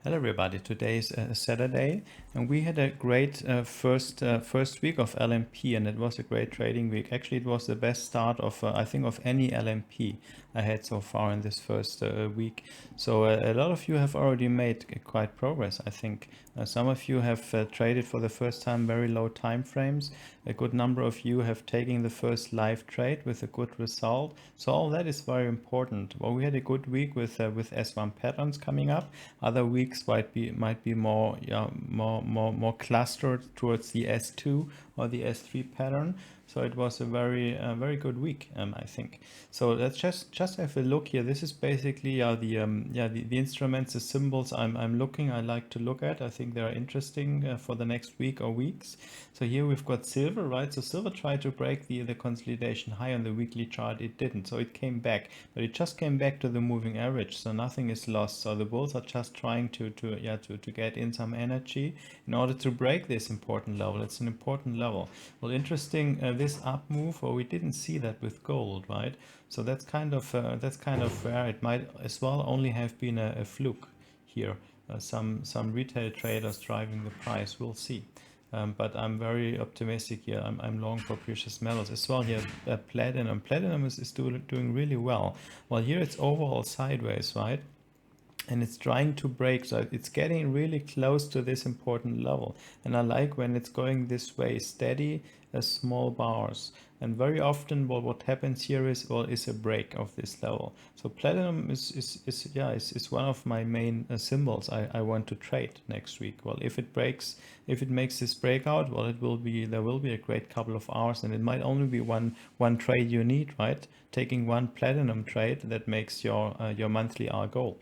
Hello everybody, today is Saturday and we had a great first week of LMP, and it was a great trading week. Actually, it was the best start of I think of any LMP I had so far in this first week. So a lot of you have already made quite progress, I think. Some of you have traded for the first time very low time frames. A good number of you have taken the first live trade with a good result. So all that is very important. Well, we had a good week with S1 patterns coming up. Other weeks might be more more clustered towards the S2 or the S3 pattern. So it was a very good week, I think. So let's just have a look here. This is basically the instruments, the symbols I'm looking. I like to look at. I think they are interesting for the next week or weeks. So here we've got silver, right? So silver tried to break the consolidation high on the weekly chart. It didn't, so it came back, but it just came back to the moving average. So nothing is lost. So the bulls are just trying to get in some energy in order to break this important level. It's an important level. Well, interesting. This up move, well, we didn't see that with gold, right? So that's kind of where it might as well only have been a fluke here. Some retail traders driving the price. We'll see. But I'm very optimistic here. I'm long for precious metals as well here. Platinum. Platinum is doing really well. Well, here it's overall sideways, right? And it's trying to break, so it's getting really close to this important level. And I like when it's going this way, steady as small bars. And very often what happens here is a break of this level. So platinum is one of my main symbols I want to trade next week. Well, if it makes this breakout, well, there will be a great couple of hours, and it might only be one trade you need, right? Taking one platinum trade that makes your monthly R goal.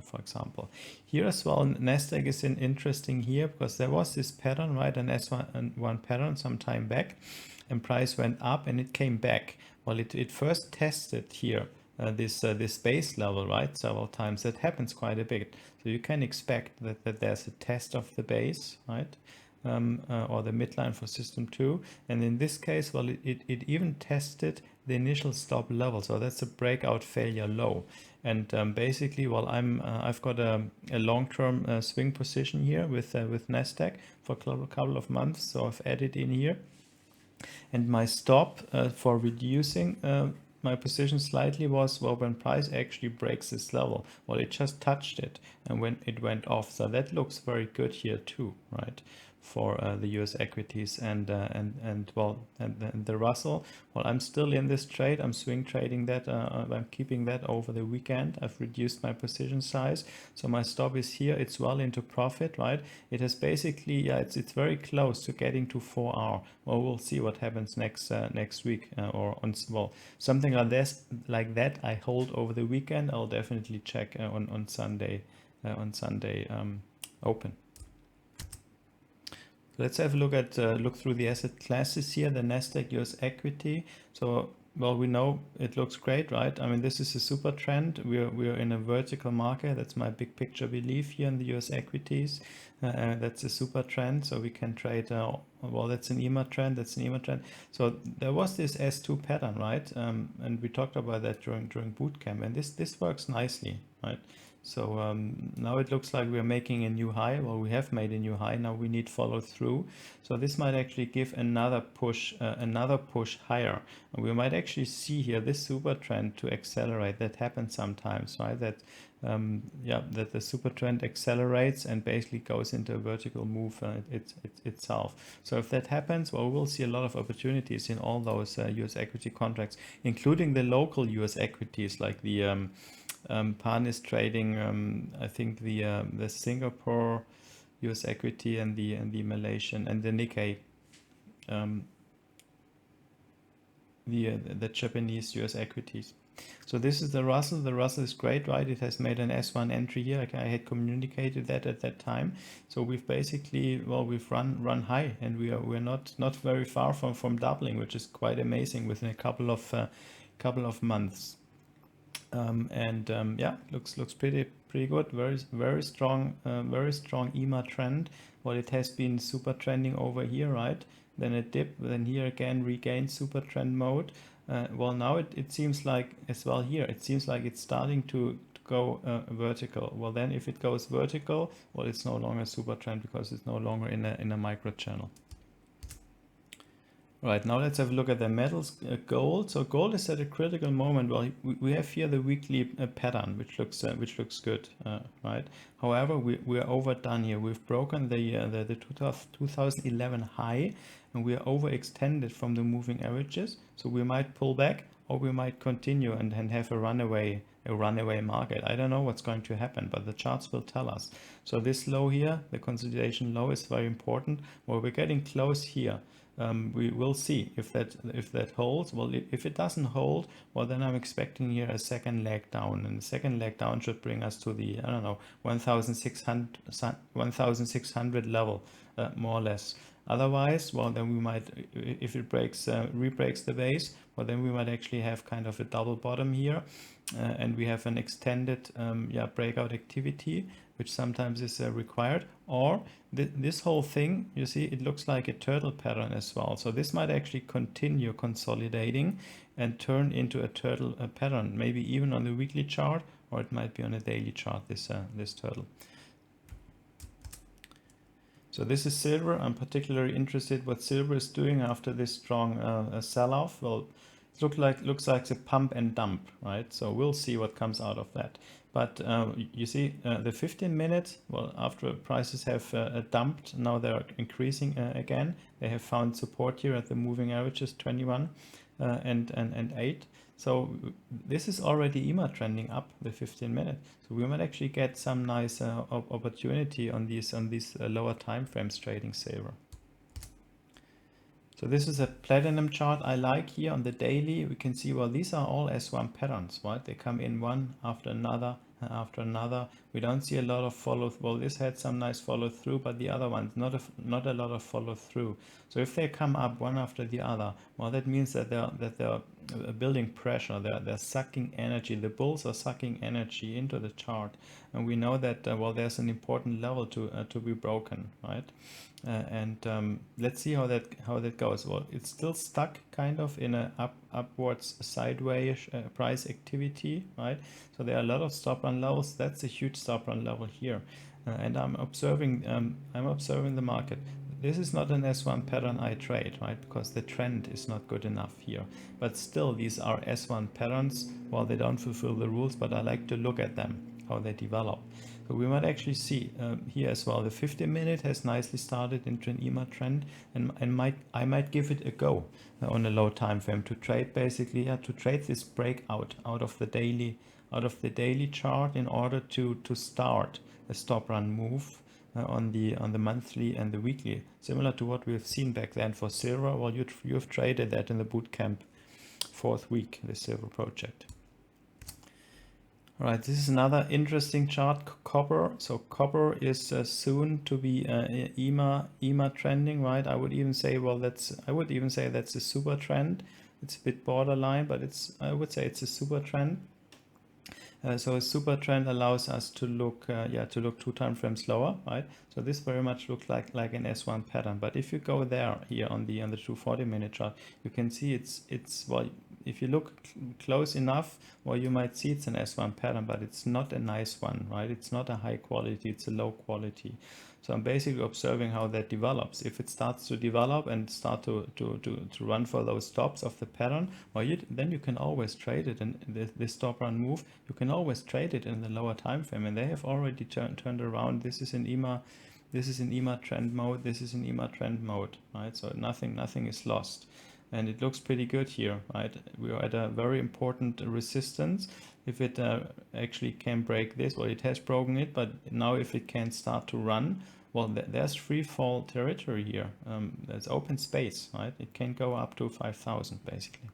For example, here as well, Nasdaq is interesting here because there was this pattern, right, an S1 pattern some time back, and price went up and it came back. Well, it first tested here this base level, right, several times. That happens quite a bit, so you can expect that there's a test of the base, right, or the midline for system 2, and in this case, well, it even tested the initial stop level, so that's a breakout failure low. And basically, well, I've got a long-term swing position here with Nasdaq for a couple of months, so I've added in here, and my stop for reducing my position slightly was, well, when price actually breaks this level. Well, it just touched it and when it went off, so that looks very good here too, right, for the US equities and the Russell. Well, I'm still in this trade. I'm swing trading that. I'm keeping that over the weekend. I've reduced my position size, so my stop is here. It's well into profit, right? It has basically, it's very close to getting to 4R. Well, we'll see what happens next week or on, well, something like this, like that. I hold over the weekend. I'll definitely check on Sunday open. Let's have a look through the asset classes here. The Nasdaq US equity. So, well, we know it looks great, right? I mean, this is a super trend. We're in a vertical market. That's my big picture belief here in the US equities. That's a super trend. So we can trade. Well, that's an EMA trend. That's an EMA trend. So there was this S2 pattern, right? And we talked about that during bootcamp, and this works nicely, right? So now it looks like we're making a new high. Well, we have made a new high. Now we need follow through. So this might actually give another push higher. And we might actually see here this super trend to accelerate. That happens sometimes, right? That that the super trend accelerates and basically goes into a vertical move itself. So if that happens, well, we'll see a lot of opportunities in all those US equity contracts, including the local US equities like the Pan is trading, I think the Singapore US equity and the Malaysian and the Nikkei, the Japanese US equities. So this is the Russell. The Russell is great, right? It has made an S1 entry here. I had communicated that at that time. So we've basically, well, we've run high, and we're not very far from doubling, which is quite amazing within a couple of months. Yeah, looks pretty good. Very strong EMA trend. Well, it has been super trending over here, right? Then a dip, then here again regained super trend mode. Well, now it seems like as well here. It seems like it's starting to go vertical? Well, then if it goes vertical, well, it's no longer a super trend because it's no longer in a micro channel. Right, now let's have a look at the metals. Gold. So gold is at a critical moment. Well, we have here the weekly pattern, which looks good, right? However, we are overdone here. We've broken the 2011 high, and we are overextended from the moving averages. So we might pull back, or we might continue and have a runaway market. I don't know what's going to happen, but the charts will tell us. So this low here, the consolidation low, is very important. Well, we're getting close here. We will see if that holds. Well, if it doesn't hold, well, then I'm expecting here a second leg down, and the second leg down should bring us to the, I don't know, 1,600 level, more or less. Otherwise, well, then we might, if it re-breaks the base, well, then we might actually have kind of a double bottom here, and we have an extended breakout activity, which sometimes is required. Or this whole thing, you see, it looks like a turtle pattern as well. So this might actually continue consolidating and turn into a turtle pattern, maybe even on the weekly chart, or it might be on a daily chart, this turtle. So this is silver. I'm particularly interested what silver is doing after this strong sell-off. Well, it looks like a pump and dump, right? So we'll see what comes out of that. But you see the 15 minutes, well, after prices have dumped, now they're increasing again. They have found support here at the moving averages 21 and 8. So this is already EMA trending up the 15 minute. So we might actually get some nice opportunity on these lower time frames trading silver. So this is a platinum chart I like here on the daily. We can see, well, these are all S1 patterns, right? They come in one after another. We don't see a lot of follow. Well, this had some nice follow through, but the other ones not a lot of follow through. So if they come up one after the other, well, that means that they're building pressure. They're sucking energy. The bulls are sucking energy into the chart, and we know that well, there's an important level to be broken, right? Let's see how that goes. Well, it's still stuck kind of in a upwards sideways price activity, right? So there are a lot of stop run levels. That's a huge stop run level here, and I'm observing the market. This is not an S1 pattern I trade, right? Because the trend is not good enough here. But still, these are S1 patterns. Well, they don't fulfill the rules, but I like to look at them, how they develop. So we might actually see here as well, the 15 minute has nicely started into an EMA trend, and I might give it a go on a low time frame to trade basically, to trade this breakout out of the daily chart in order to start a stop run move on the monthly and the weekly, similar to what we've seen back then for silver. Well, you've traded that in the bootcamp 4th week, the silver project. All right, this is another interesting chart, copper. So copper is soon to be EMA trending, right? I would even say, well, that's a super trend. It's a bit borderline, but I would say it's a super trend. So a super trend allows us to look 2 time frames lower, right? So this very much looks like an S1 pattern. But if you go there here on the 240 minute chart, you can see it's well, if you look close enough, well, you might see it's an S1 pattern, but it's not a nice one, right? It's not a high quality, it's a low quality. So I'm basically observing how that develops. If it starts to develop and start to run for those stops of the pattern, well, then you can always trade it. And this stop run move, you can always trade it in the lower time frame. And they have already turned around. This is in EMA trend mode. This is in EMA trend mode, right? So nothing is lost. And it looks pretty good here, right? We are at a very important resistance. If it actually can break this, well, it has broken it, but now if it can start to run, well, there's free fall territory here. There's open space, right? It can go up to 5,000 basically.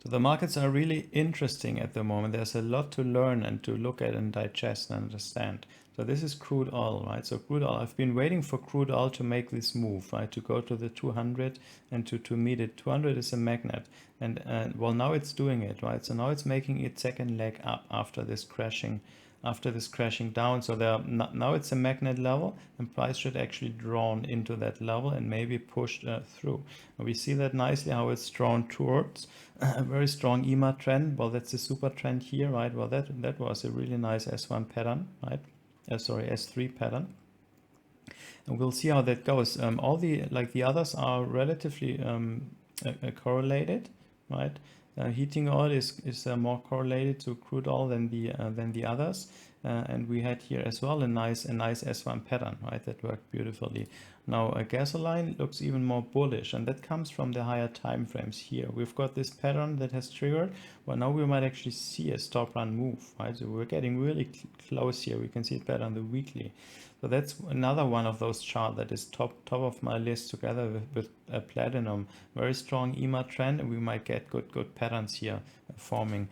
So the markets are really interesting at the moment. There's a lot to learn and to look at and digest and understand. So this is crude oil, right? So crude oil, I've been waiting for crude oil to make this move, right? To go to the 200 and to meet it. 200 is a magnet. And well, now it's doing it, right? So now it's making its second leg up after this crashing down. So now it's a magnet level, and price should actually drawn into that level and maybe pushed through. And we see that nicely how it's drawn towards a very strong EMA trend. Well, that's a super trend here, right? Well, that was a really nice S1 pattern, right? Sorry, S3 pattern. And we'll see how that goes. All the others are relatively correlated, right? Heating oil is more correlated to crude oil than the others, and we had here as well a nice S1 pattern, right? That worked beautifully. Now a gasoline looks even more bullish, and that comes from the higher time frames here. We've got this pattern that has triggered. Well, now we might actually see a stop run move, right? So we're getting really close here. We can see it better on the weekly. So that's another one of those charts that is top of my list together with platinum. Very strong EMA trend, and we might get good patterns here forming.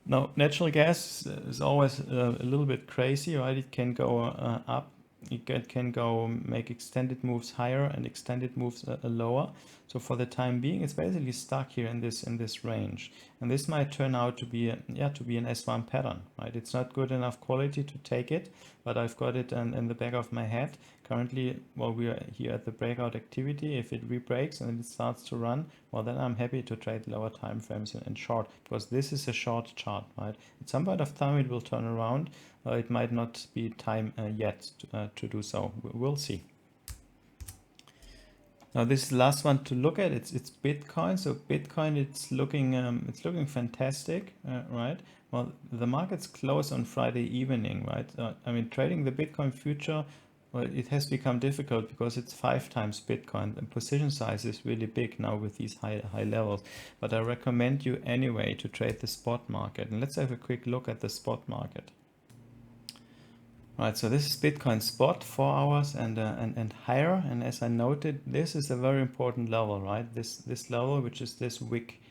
Now, natural gas is always a little bit crazy, right? It can go up. It can go make extended moves higher and extended moves lower. So for the time being, it's basically stuck here in this range, and this might turn out to be an S1 pattern, right? It's not good enough quality to take it, but I've got it in the back of my head. Currently, well, we are here at the breakout activity. If it re-breaks and it starts to run, well, then I'm happy to trade lower time frames and short, because this is a short chart, right? At some point of time, it will turn around. It might not be time yet to do so. We'll see. Now this is the last one to look at. It's Bitcoin. So Bitcoin, it's looking fantastic, right? Well, the market's closed on Friday evening, right? I mean, trading the Bitcoin future, well, it has become difficult because it's 5 times Bitcoin. The position size is really big now with these high levels. But I recommend you anyway to trade the spot market. And let's have a quick look at the spot market. Right, so this is Bitcoin spot, 4 hours and higher, and as I noted, this is a very important level, right? This level, which is this wick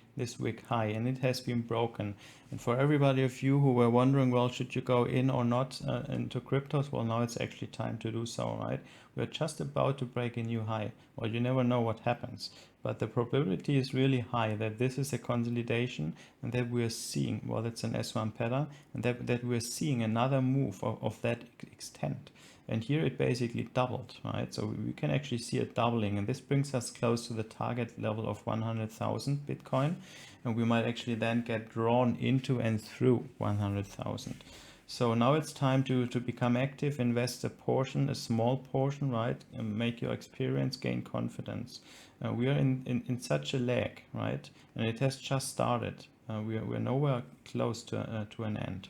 high, and it has been broken. And for everybody of you who were wondering, well, should you go in or not into cryptos? Well, now it's actually time to do so, right? We're just about to break a new high. Well, you never know what happens, but the probability is really high that this is a consolidation and that we're seeing, well, that's an S1 pattern, and that we're seeing another move of that extent. And here it basically doubled, right? So we can actually see it doubling, and this brings us close to the target level of 100,000 Bitcoin, and we might actually then get drawn into and through 100,000. So now it's time to become active, invest a small portion, right? And make your experience, gain confidence. We are in such a lag, right? And it has just started. We're nowhere close to an end.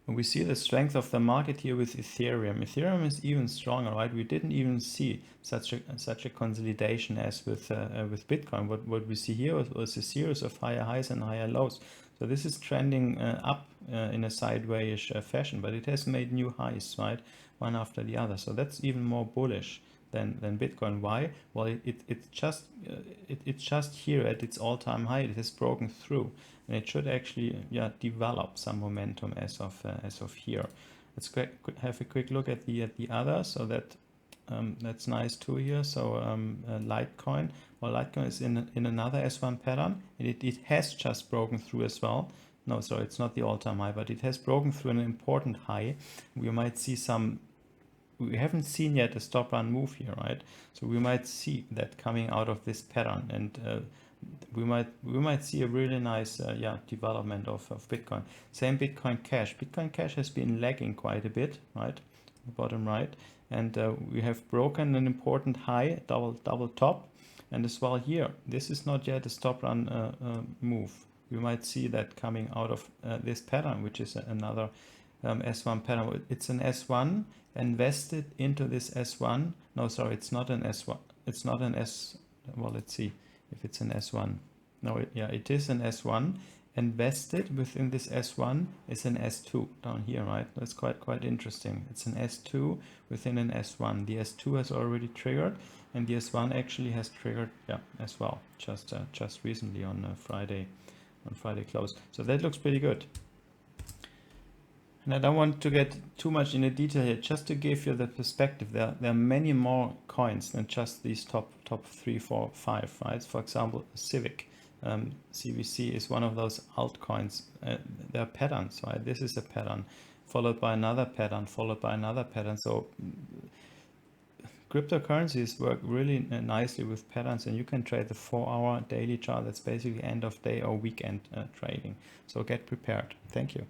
And we see the strength of the market here with Ethereum. Ethereum is even stronger, right? We didn't even see such a consolidation as with Bitcoin. What we see here was a series of higher highs and higher lows. So this is trending up in a sideways fashion, but it has made new highs, right? One after the other. So that's even more bullish than Bitcoin. Why? Well, it's just here at its all-time high. It has broken through, and it should actually develop some momentum as of here. Let's have a quick look at the others. So that's nice too here. So Litecoin. Well, Litecoin is in another S1 pattern, and it has just broken through as well. No, sorry, it's not the all-time high, but it has broken through an important high. We might see we haven't seen yet a stop run move here, right? So we might see that coming out of this pattern, and we might see a really nice development of Bitcoin. Same Bitcoin Cash. Bitcoin Cash has been lagging quite a bit, right? Bottom right, and we have broken an important high, double top, and as well here. This is not yet a stop run move. We might see that coming out of this pattern, which is another S1 pattern. It's an S1 invested into this S1. No, sorry, it's not an S1. It's not an S. Well, let's see if it's an S1. No, it is an S1. Invested within this S1 is an S2 down here, right? That's quite interesting. It's an S2 within an S1. The S2 has already triggered, and the S1 actually has triggered as well, just recently on Friday close. So that looks pretty good. And I don't want to get too much into detail here, just to give you the perspective. There are many more coins than just these top 3, 4, 5, right? For example, Civic. CVC is one of those altcoins. There are patterns, right? This is a pattern, followed by another pattern, followed by another pattern. So cryptocurrencies work really nicely with patterns, and you can trade the 4-hour daily chart. That's basically end of day or weekend trading. So get prepared. Thank you.